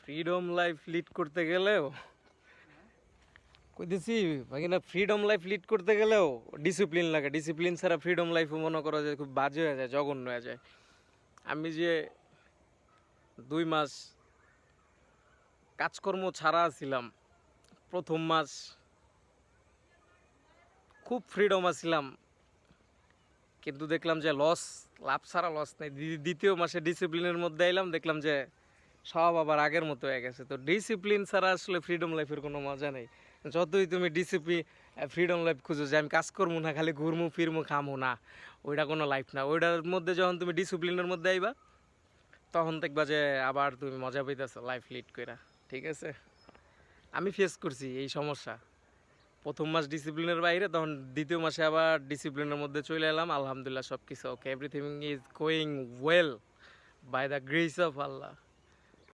Freedom life lead করতে গেলেও কইতেছি ভাগিনা, ফ্রিডম লাইফ লিড করতে গেলেও ডিসিপ্লিন লাগে। ডিসিপ্লিন ছাড়া ফ্রিডম লাইফও মনে করো যে খুব বাজে হয়ে যায়, জঘন্য হয়ে যায়। আমি যে 2 মাস কাজকর্ম ছাড়া ছিলাম, প্রথম মাস খুব ফ্রিডম আছিলাম, কিন্তু দেখলাম যে লস, লাভ ছাড়া লস নেই। দ্বিতীয় মাসে ডিসিপ্লিনের মধ্যে এলাম, দেখলাম যে সব আবার আগের মতো হয়ে গেছে। তো ডিসিপ্লিন ছাড়া আসলে ফ্রিডম লাইফের কোনো মজা নেই। যতই তুমি ডিসিপ্লিন ফ্রিডম লাইফ খুঁজো যে আমি কাজ করবো না, খালি ঘুরমু ফিরমু খামো না, ওইটা কোনো লাইফ না। ওইটার মধ্যে যখন তুমি ডিসিপ্লিনের মধ্যে আইবা, তখন দেখবা যে আবার তুমি মজা পাইতেছো লাইফ লিড কইরা। ঠিক আছে, আমি ফেস করছি এই সমস্যা। প্রথম মাস ডিসিপ্লিনের বাইরে, তখন দ্বিতীয় মাসে আবার ডিসিপ্লিনের মধ্যে চলে এলাম। আলহামদুলিল্লাহ সব কিছু okay, everything is going well by the grace of Allah.